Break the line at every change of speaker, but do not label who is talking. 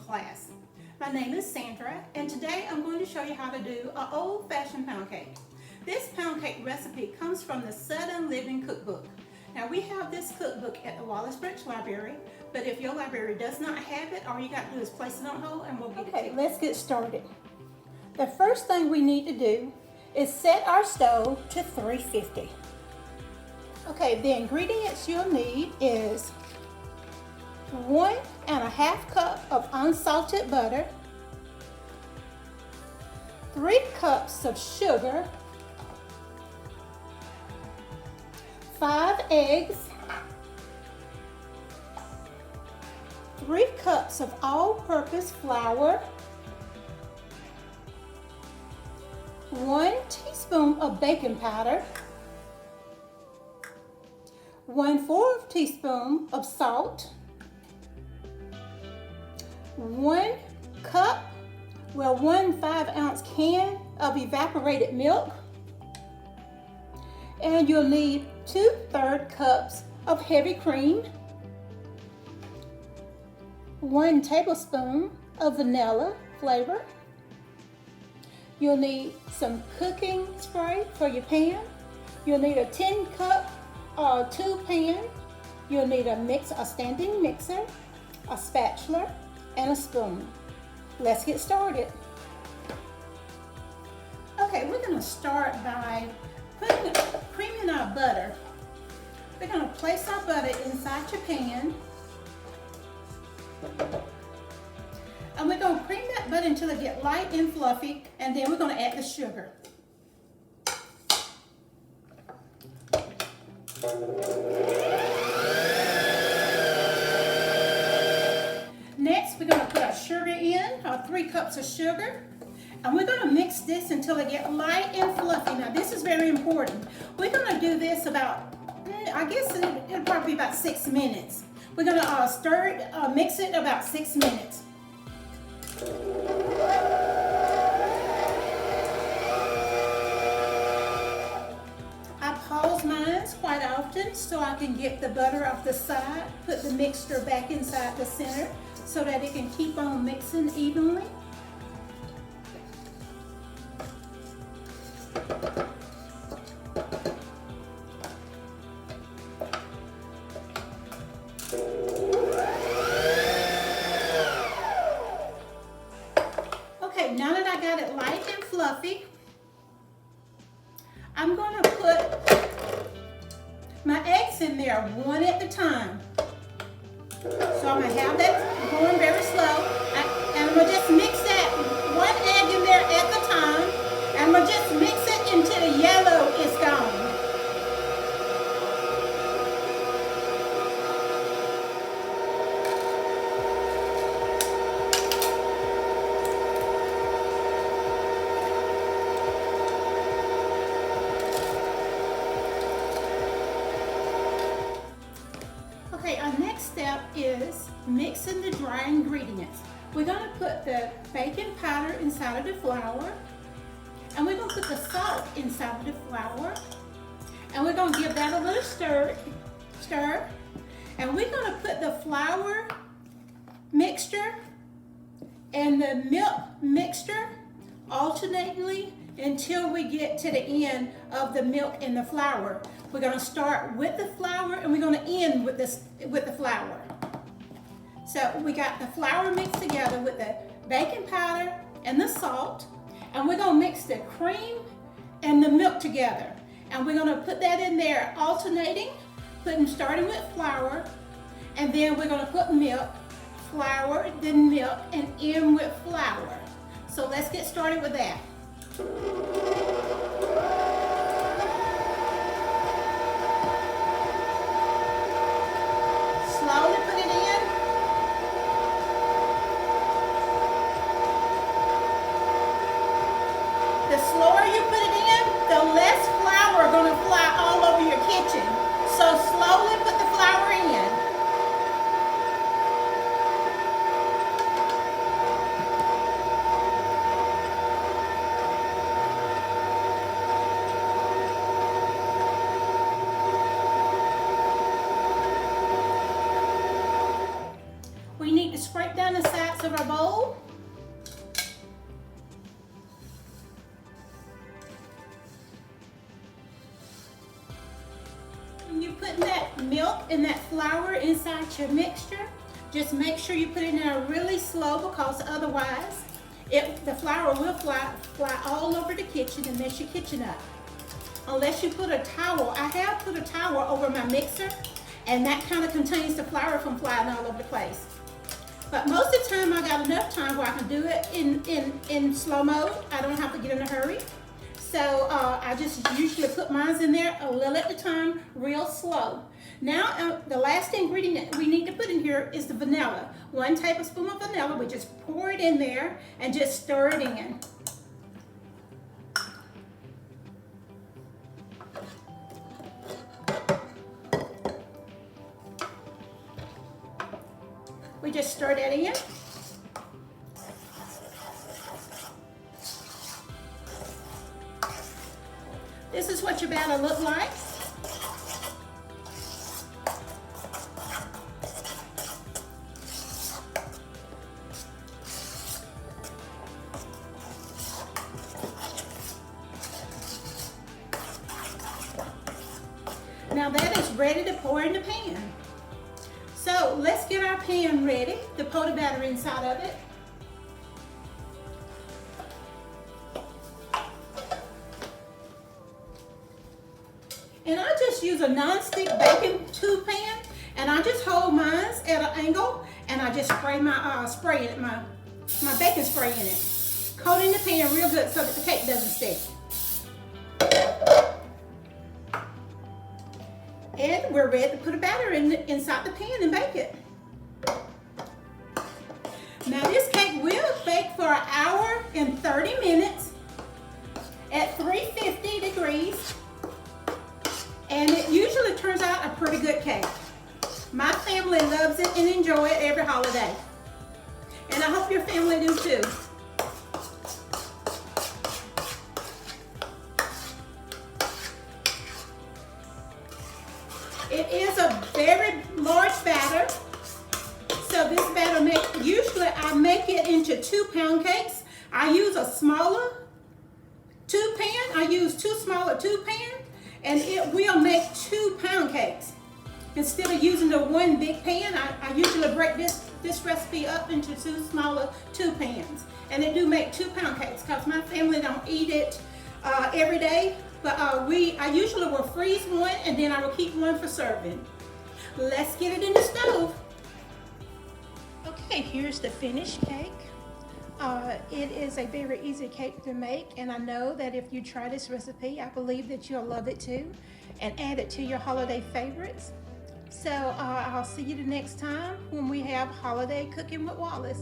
class. My name is Sandra, and today I'm going to show you how to do an old-fashioned pound cake. This pound cake recipe comes from the Southern Living Cookbook. Now we have this cookbook at the Wallace Branch library, but if your library does not have it, all you got to do is place it on hold and we'll get it to you.
Let's get started. The first thing we need to do is set our stove to 350. Okay, the ingredients you'll need is 1.5 cups of unsalted butter, 3 cups of sugar, 5 eggs, 3 cups of all-purpose flour, 1 teaspoon of baking powder, 1/4 teaspoon of salt, 1 cup, 1 5-ounce can of evaporated milk, and you'll need 2/3 cups of heavy cream, 1 tablespoon of vanilla flavor. You'll need some cooking spray for your pan. You'll need a 10-cup tube pan. You'll need a standing mixer, a spatula, and a spoon. Let's get started.
Okay, we're going to start by creaming our butter. We're going to place our butter inside your pan. And we're going to cream that butter until it gets light and fluffy, and then we're going to add the sugar. Next, we're going to put our sugar in, our 3 cups of sugar, and we're going to mix this until it gets light and fluffy. Now, this is very important. We're going to do this about, I guess it'll probably be about 6 minutes. We're going to mix it about 6 minutes. I pause mine quite often so I can get the butter off the side, put the mixture back inside the center so that it can keep on mixing evenly. Okay, now that I got it light and fluffy, I'm going to put my eggs in there one at a time. So I'm going to have that going very slow, and I'm going to just mix that 1 egg in there at a time, and I'm going to just mix it until the yellow is gone. Okay, our next step is mixing the dry ingredients. We're going to put the baking powder inside of the flour, and we're going to put the salt inside of the flour, and we're going to give that a little stir, and we're going to put the flour mixture and the milk mixture alternately until we get to the end of the milk and the flour. We're going to start with the flour and we're going to end with the flour. So we got the flour mixed together with the baking powder and the salt, and we're going to mix the cream and the milk together. And we're going to put that in there alternating, starting with flour, and then we're going to put milk, flour, then milk, and end with flour. So let's get started with that. Slowly put it in. The slower you put it in, the less flour going to fly all over your kitchen. So slowly put the flour in. scrape down the sides sides of our bowl. When you're putting that milk and that flour inside your mixture, just make sure you put it in there really slow, because otherwise the flour will fly all over the kitchen and mess your kitchen up. Unless you put a towel. I have put a towel over my mixer, and that kind of contains the flour from flying all over the place. But most of the time I got enough time where I can do it in slow mode. I don't have to get in a hurry. So I just usually put mine in there a little at a time, real slow. Now the last ingredient that we need to put in here is the vanilla. 1 tablespoon of vanilla. We just pour it in there and just stir it in. We just stir that in. This is what your batter look like. Now that is ready to pour in the pan. So let's get our pan ready to pour the batter inside of it. And I just use a non-stick baking tube pan, and I just hold mine at an angle, and I just spray my my baking spray in it. Coating the pan real good so that the cake doesn't stick. And we're ready to put a batter inside the pan and bake it. Now this cake will bake for 1 hour and 30 minutes at 350 degrees. And it usually turns out a pretty good cake. My family loves it and enjoy it every holiday. And I hope your family do too. It is a very large batter. So this batter usually I make it into 2-pound cakes. I use a smaller tube pan. I use 2 smaller tube pans, and it will make 2-pound cakes. Instead of using the 1 big pan, I usually break this recipe up into 2 smaller tube pans. And they do make 2-pound cakes, because my family don't eat it every day. But I usually will freeze 1, and then I will keep 1 for serving. Let's get it in the stove. Okay, here's the finished cake. It is a very easy cake to make, and I know that if you try this recipe, I believe that you'll love it too, and add it to your holiday favorites. So I'll see you the next time when we have Holiday Cooking with Wallace.